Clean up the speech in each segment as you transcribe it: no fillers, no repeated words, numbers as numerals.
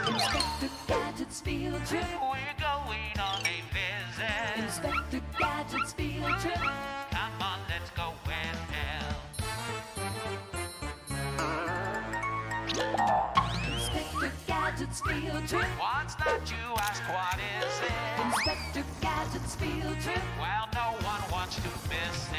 Inspector Gadget's field trip. We're going on a visit. Inspector Gadget's field trip. Come on, let's go with him. Inspector Gadget's field trip. What's that, you ask? What is it? Inspector Gadget's field trip. Well, no one wants to miss it.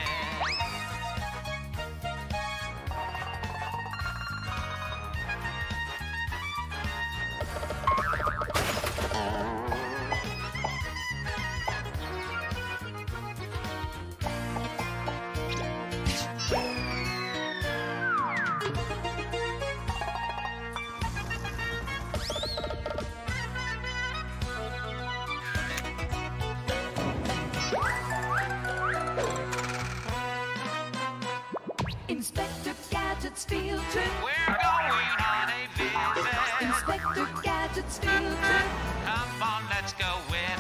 Inspector Gadget's field trip. We're going on a visit. Inspector Gadget's field trip. Come on, let's go with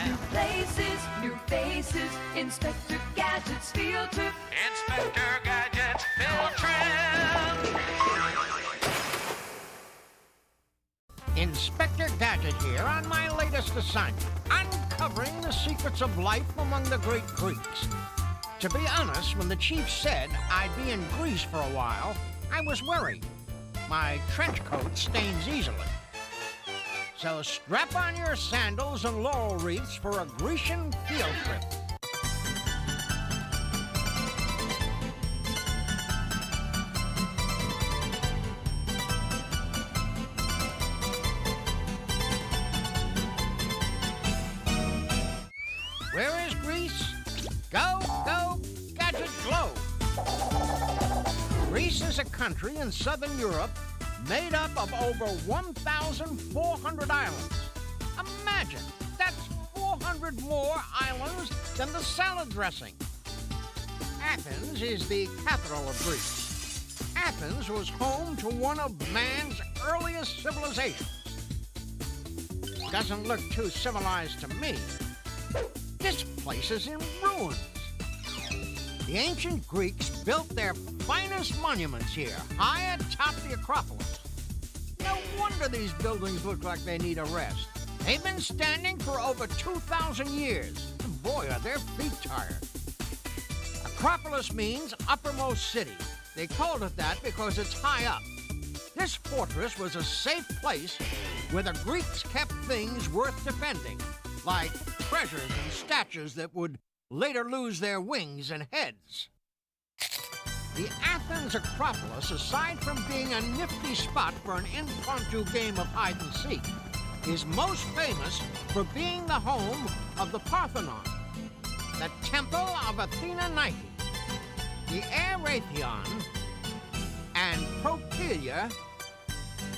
New him. places, new faces. Inspector Gadget's field trip. Inspector Gadget's field trip. Inspector Gadget here on my latest assignment, uncovering the secrets of life among the great Greeks. To be honest, when the chief said I'd be in Greece for a while, I was worried. My trench coat stains easily. So strap on your sandals and laurel wreaths for a Grecian field trip. Where is Greece? Go, go, Gadget, glow! Greece is a country in southern Europe made up of over 1,400 islands. Imagine, that's 400 more islands than the salad dressing. Athens is the capital of Greece. Athens was home to one of man's earliest civilizations. Doesn't look too civilized to me. This place is in ruins. The ancient Greeks built their finest monuments here, high atop the Acropolis. No wonder these buildings look like they need a rest. They've been standing for over 2,000 years. And boy, are their feet tired. Acropolis means uppermost city. They called it that because it's high up. This fortress was a safe place where the Greeks kept things worth defending, like treasures and statues that would later lose their wings and heads. The Athens Acropolis, aside from being a nifty spot for an impromptu game of hide and seek, is most famous for being the home of the Parthenon, the temple of Athena Nike. The Raytheon and Propylia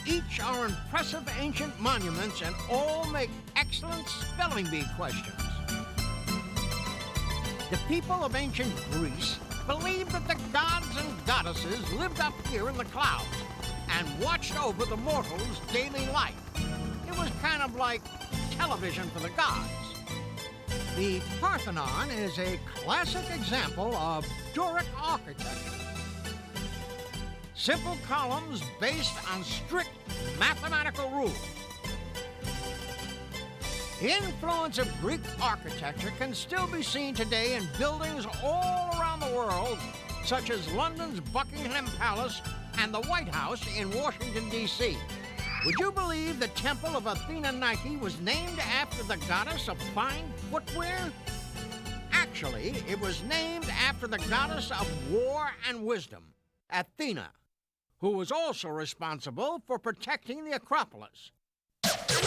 each are impressive ancient monuments and all make excellent spelling bee questions. The people of ancient Greece believed that the gods and goddesses lived up here in the clouds and watched over the mortals' daily life. It was kind of like television for the gods. The Parthenon is a classic example of Doric architecture. Simple columns based on strict mathematical rules. The influence of Greek architecture can still be seen today in buildings all around the world, such as London's Buckingham Palace and the White House in Washington, D.C. Would you believe the Temple of Athena Nike was named after the goddess of fine footwear? Actually, it was named after the goddess of war and wisdom, Athena, who was also responsible for protecting the Acropolis.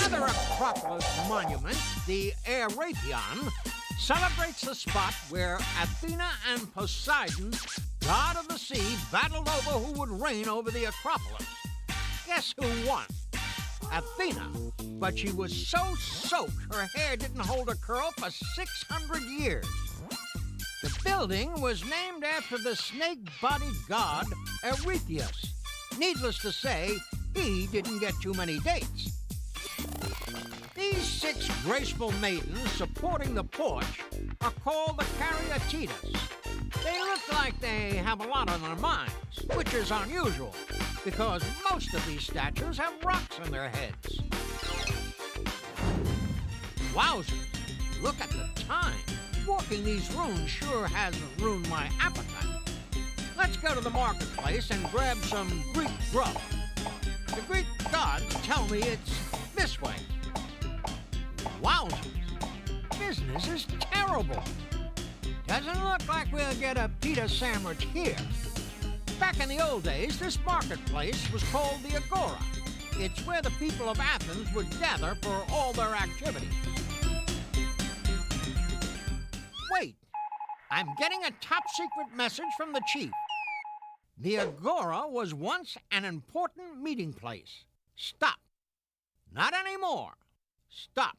Another Acropolis monument, the Raytheon, celebrates the spot where Athena and Poseidon, god of the sea, battled over who would reign over the Acropolis. Guess who won? Athena. But she was so soaked her hair didn't hold a curl for 600 years. The building was named after the snake-bodied god Eretheus. Needless to say, he didn't get too many dates. These 6 graceful maidens supporting the porch are called the caryatides. They look like they have a lot on their minds, which is unusual, because most of these statues have rocks on their heads. Wowzers, look at the time. Walking these ruins sure hasn't ruined my appetite. Let's go to the marketplace and grab some Greek grub. The Greek gods tell me it's this way. Wowzers, business is terrible. Doesn't look like we'll get a pita sandwich here. Back in the old days, this marketplace was called the Agora. It's where the people of Athens would gather for all their activities. Wait, I'm getting a top-secret message from the chief. The Agora was once an important meeting place. Stop. Not anymore. Stop.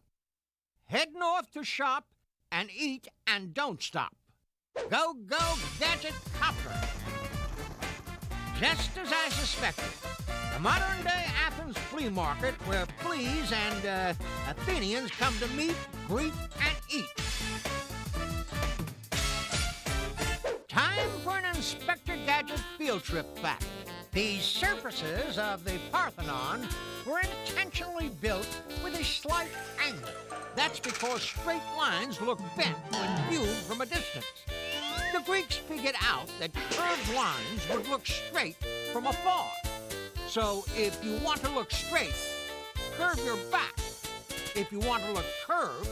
Head north to shop and eat and don't stop. Go, go, Gadget Copter! Just as I suspected, the modern-day Athens flea market where fleas and Athenians come to meet, greet, and eat. Time for an Inspector Gadget field trip fact. The surfaces of the Parthenon were intentionally built with a slight angle. That's because straight lines look bent when viewed from a distance. The Greeks figured out that curved lines would look straight from afar. So if you want to look straight, curve your back. If you want to look curved,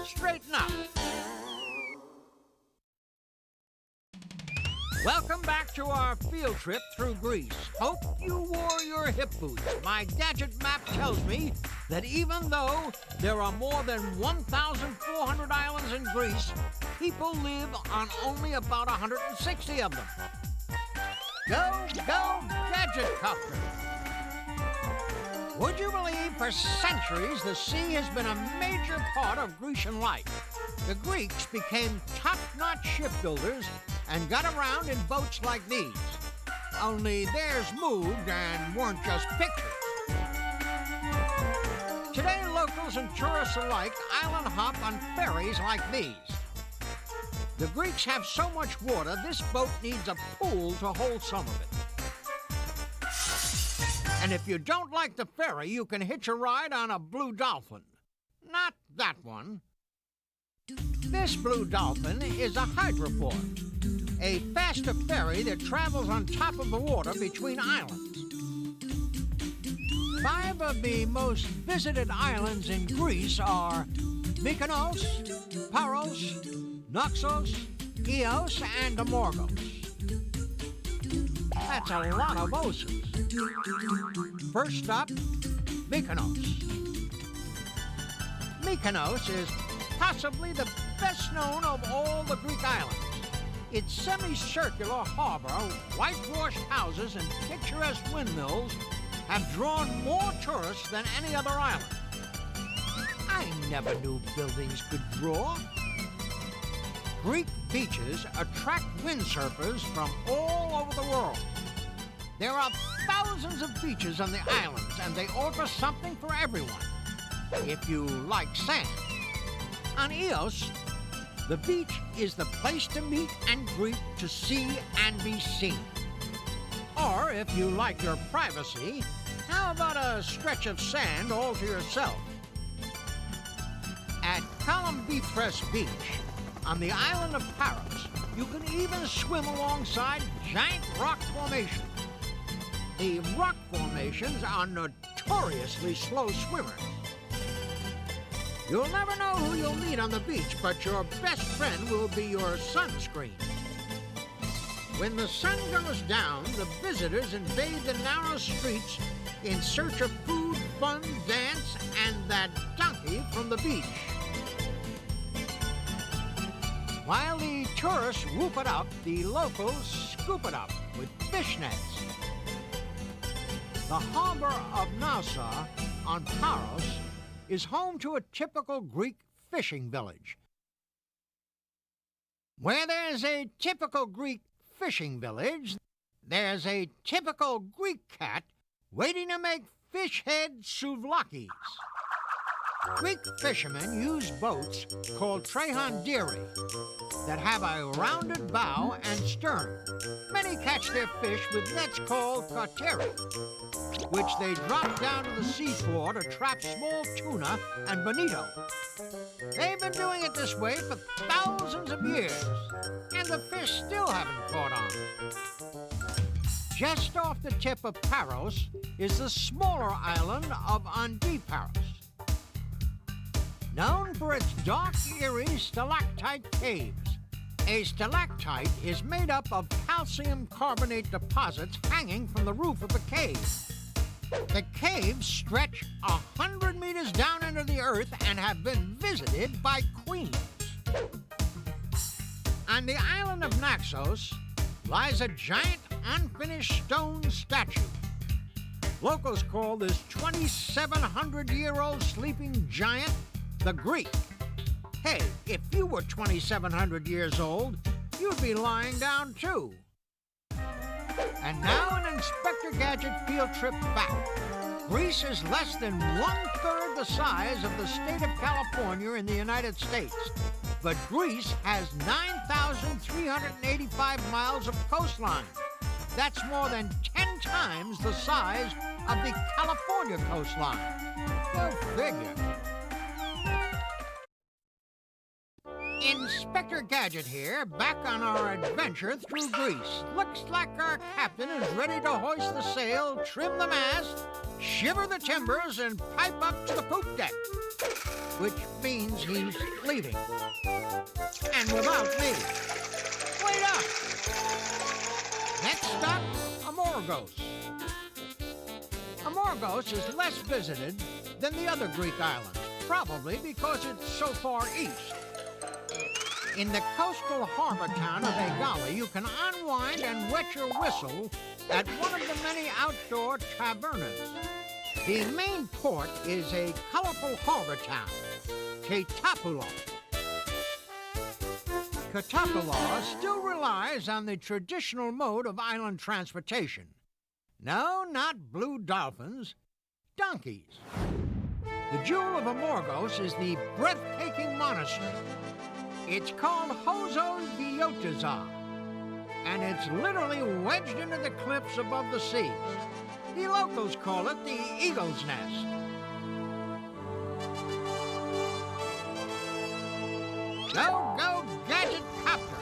straighten up. Welcome back to our field trip through Greece. Hope you wore your hip boots. My Gadget map tells me that even though there are more than 1,400 islands in Greece, people live on only about 160 of them. Go, go, Gadget Copter! Would you believe for centuries the sea has been a major part of Grecian life? The Greeks became top-notch shipbuilders and got around in boats like these. Only theirs moved and weren't just pictures. Today, locals and tourists alike island hop on ferries like these. The Greeks have so much water, this boat needs a pool to hold some of it. And if you don't like the ferry, you can hitch a ride on a Blue Dolphin. Not that one. This Blue Dolphin is a hydroport, a faster ferry that travels on top of the water between islands. 5 of the most visited islands in Greece are Mykonos, Paros, Naxos, Ios, and Amorgos. That's a lot of oses. First stop, Mykonos. Mykonos is possibly the best known of all the Greek islands. Its semicircular harbor, whitewashed houses, and picturesque windmills have drawn more tourists than any other island. I never knew buildings could draw. Greek beaches attract windsurfers from all over the world. There are thousands of beaches on the islands, and they offer something for everyone, if you like sand. On Ios, the beach is the place to meet and greet, to see and be seen. Or if you like your privacy, how about a stretch of sand all to yourself? At Kolumbifres Beach, on the island of Paros, you can even swim alongside giant rock formations. The rock formations are notoriously slow swimmers. You'll never know who you'll meet on the beach, but your best friend will be your sunscreen. When the sun goes down, the visitors invade the narrow streets in search of food, fun, dance, and that donkey from the beach. While the tourists whoop it up, the locals scoop it up with fish nets. The harbor of Nassau on Paros is home to a typical Greek fishing village. Where there's a typical Greek fishing village, there's a typical Greek cat waiting to make fish head souvlakis. Greek fishermen use boats called trehondiri that have a rounded bow and stern. Many catch their fish with nets called kauteri, which they drop down to the seafloor to trap small tuna and bonito. They've been doing it this way for thousands of years, and the fish still haven't caught on. Just off the tip of Paros is the smaller island of Ondiparos, known for its dark, eerie stalactite caves. A stalactite is made up of calcium carbonate deposits hanging from the roof of a cave. The caves stretch 100 meters down into the earth and have been visited by queens. On the island of Naxos lies a giant unfinished stone statue. Locals call this 2,700-year-old sleeping giant the Greek. Hey, if you were 2,700 years old, you'd be lying down too. And now an Inspector Gadget field trip back. Greece is less than 1/3 the size of the state of California in the United States. But Greece has 9,385 miles of coastline. That's more than 10 times the size of the California coastline. Go figure. Inspector Gadget here, back on our adventure through Greece. Looks like our captain is ready to hoist the sail, trim the mast, shiver the timbers, and pipe up to the poop deck. Which means he's leaving. And without me. Wait up! Next stop, Amorgos. Amorgos is less visited than the other Greek islands, probably because it's so far east. In the coastal harbor town of Egala, you can unwind and wet your whistle at one of the many outdoor tavernas. The main port is a colorful harbor town, Ketapoulos. Ketapoulos still relies on the traditional mode of island transportation. No, not blue dolphins, donkeys. The jewel of Amorgos is the breathtaking monastery. It's called Hozo Viotaza, and it's literally wedged into the cliffs above the sea. The locals call it the Eagle's Nest. Go, Gadget Copter!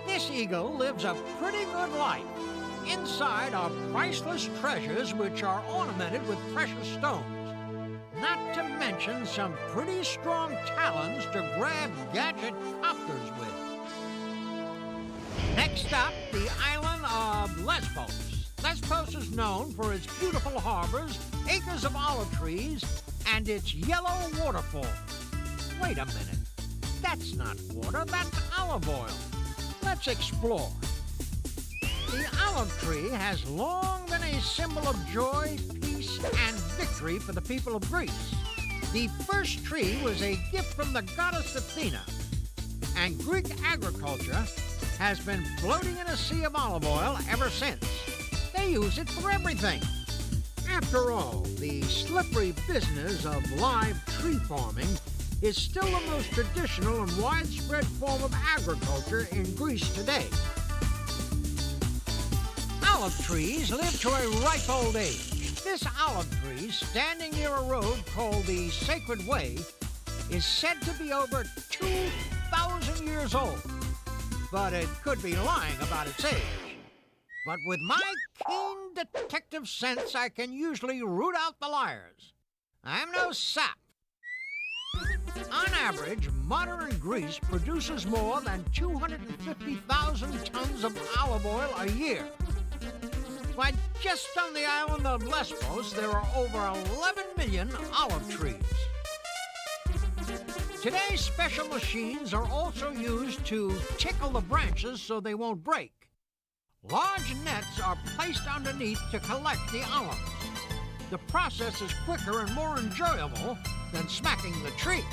This eagle lives a pretty good life. Inside are priceless treasures which are ornamented with precious stones. Not to mention some pretty strong talons to grab Gadget Copters with. Next up, the island of Lesbos. Lesbos is known for its beautiful harbors, acres of olive trees, and its yellow waterfall. Wait a minute. That's not water, that's olive oil. Let's explore. The olive tree has long been a symbol of joy, peace, and victory for the people of Greece. The first tree was a gift from the goddess Athena, and Greek agriculture has been floating in a sea of olive oil ever since. They use it for everything. After all, the slippery business of live tree farming is still the most traditional and widespread form of agriculture in Greece today. Olive trees live to a ripe old age. This olive tree, standing near a road called the Sacred Way, is said to be over 2,000 years old. But it could be lying about its age. But with my keen detective sense, I can usually root out the liars. I'm no sap. On average, modern Greece produces more than 250,000 tons of olive oil a year. But just on the island of Lesbos, there are over 11 million olive trees. Today, special machines are also used to tickle the branches so they won't break. Large nets are placed underneath to collect the olives. The process is quicker and more enjoyable than smacking the tree.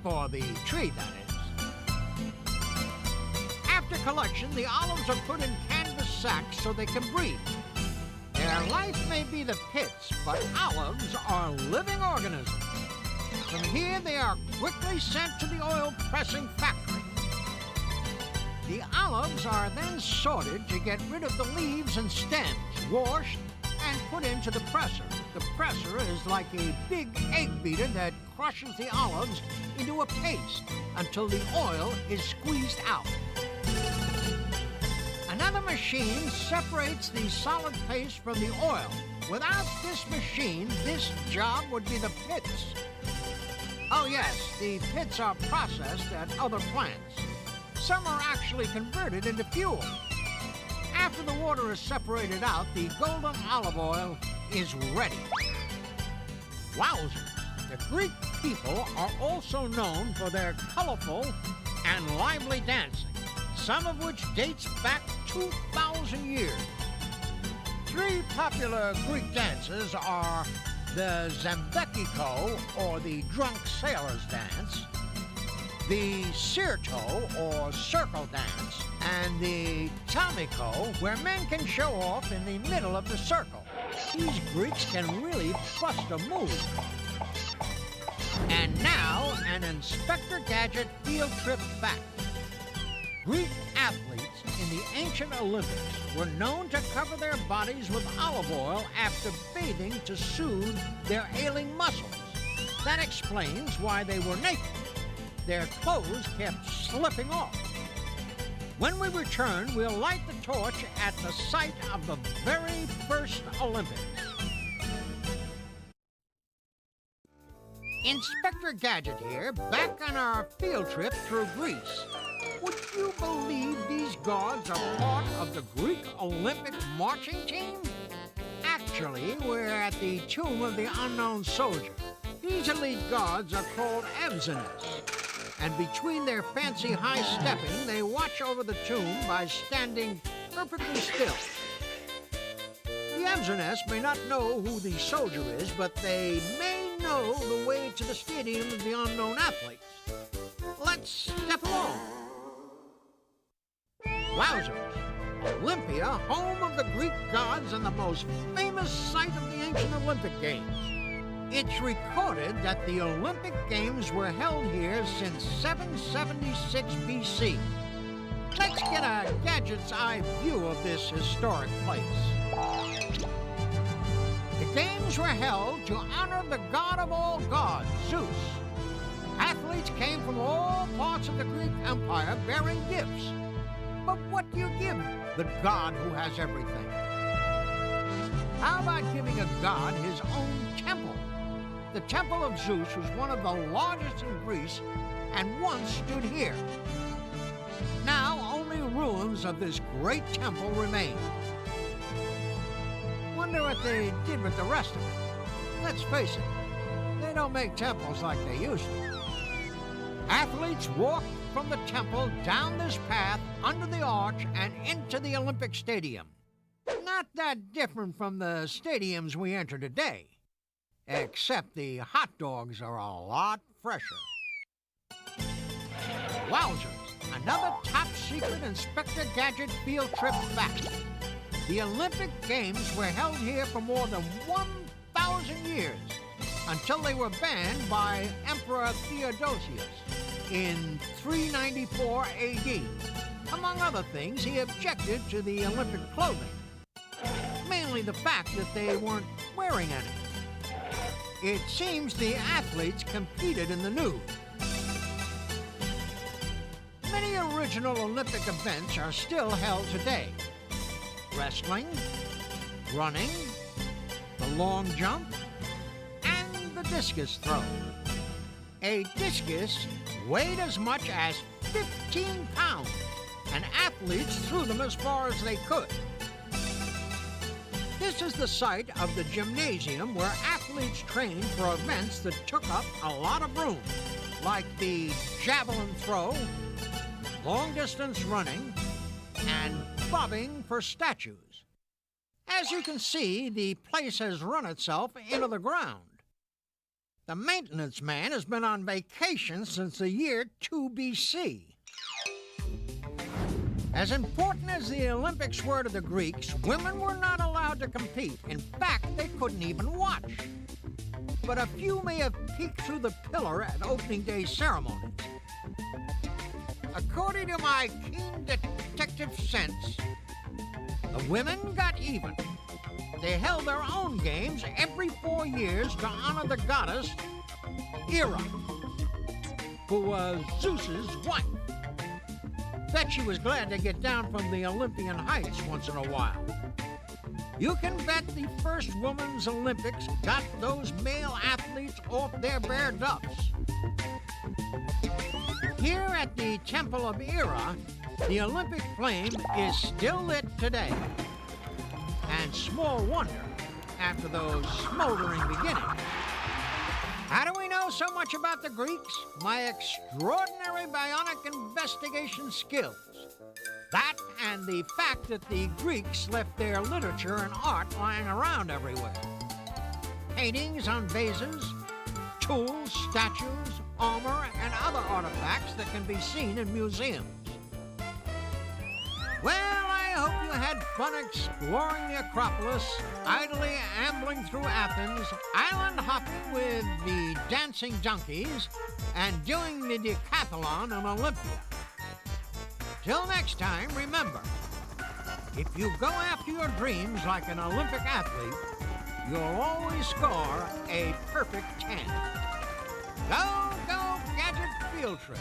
For the tree, that is. After collection, the olives are put in canvas sacks so they can breathe. Their life may be the pits, but olives are living organisms. From here, they are quickly sent to the oil pressing factory. The olives are then sorted to get rid of the leaves and stems, washed, and put into the presser. The presser is like a big egg beater that crushes the olives into a paste until the oil is squeezed out. Another machine separates the solid paste from the oil. Without this machine, this job would be the pits. Oh yes, the pits are processed at other plants. Some are actually converted into fuel. After the water is separated out, the golden olive oil is ready. Wowzers! The Greek people are also known for their colorful and lively dancing, some of which dates back 2,000 years. Three popular Greek dances are the Zambekiko, or the drunk sailor's dance, the Sirto, or circle dance, and the Tamiko, where men can show off in the middle of the circle. These Greeks can really bust a move. And now, an Inspector Gadget field trip fact. Greek athletes in the ancient Olympics were known to cover their bodies with olive oil after bathing to soothe their ailing muscles. That explains why they were naked. Their clothes kept slipping off. When we return, we'll light the torch at the site of the very first Olympics. Inspector Gadget here, back on our field trip through Greece. Would you believe these gods are part of the Greek Olympic marching team? Actually, we're at the tomb of the unknown soldier. These elite gods are called Evzenes, and between their fancy high stepping, they watch over the tomb by standing perfectly still. The Evzenes may not know who the soldier is, but they may know the way to the stadium of the unknown athletes. Let's step along. Wowzers! Olympia, home of the Greek gods and the most famous site of the ancient Olympic Games. It's recorded that the Olympic Games were held here since 776 BC. Let's get a Gadget's eye view of this historic place. The Games were held to honor the god of all gods, Zeus. Athletes came from all parts of the Greek Empire bearing gifts. But what do you give the god who has everything? How about giving a god his own temple? The Temple of Zeus was one of the largest in Greece and once stood here. Now only ruins of this great temple remain. Wonder what they did with the rest of it. Let's face it, they don't make temples like they used to. Athletes walked from the temple down this path under the arch and into the Olympic Stadium. Not that different from the stadiums we enter today, except the hot dogs are a lot fresher. Wowzers! Another top-secret Inspector Gadget field trip fact. The Olympic Games were held here for more than 1,000 years, until they were banned by Emperor Theodosius in 394 AD. Among other things, he objected to the Olympic clothing, mainly the fact that they weren't wearing any. It seems the athletes competed in the nude. Many original Olympic events are still held today. Wrestling, running, the long jump, and the discus throw. A discus weighed as much as 15 pounds, and athletes threw them as far as they could. This is the site of the gymnasium where athletes trained for events that took up a lot of room, like the javelin throw, long-distance running, and bobbing for statues. As you can see, the place has run itself into the ground. The maintenance man has been on vacation since the year 2 BC. As important as the Olympics were to the Greeks, women were not allowed to compete. In fact, they couldn't even watch. but a few may have peeked through the pillar at opening day ceremonies. According to my keen detective sense, the women got even. They held their own games every 4 years to honor the goddess Hera, who was Zeus's wife. Bet she was glad to get down from the Olympian heights once in a while. You can bet the first Women's Olympics got those male athletes off their bare ducks. Here at the Temple of Hera, the Olympic flame is still lit today. And small wonder after those smoldering beginnings. How do we know so much about the Greeks? My extraordinary bionic investigation skills. That and the fact that the Greeks left their literature and art lying around everywhere. Paintings on vases, tools, statues, armor, and other artifacts that can be seen in museums. Well, I hope you had fun exploring the Acropolis, idly ambling through Athens, island hopping with the dancing donkeys, and doing the decathlon in Olympia. Till next time, remember, if you go after your dreams like an Olympic athlete, you'll always score a perfect 10. Go, Gadget Field Trip!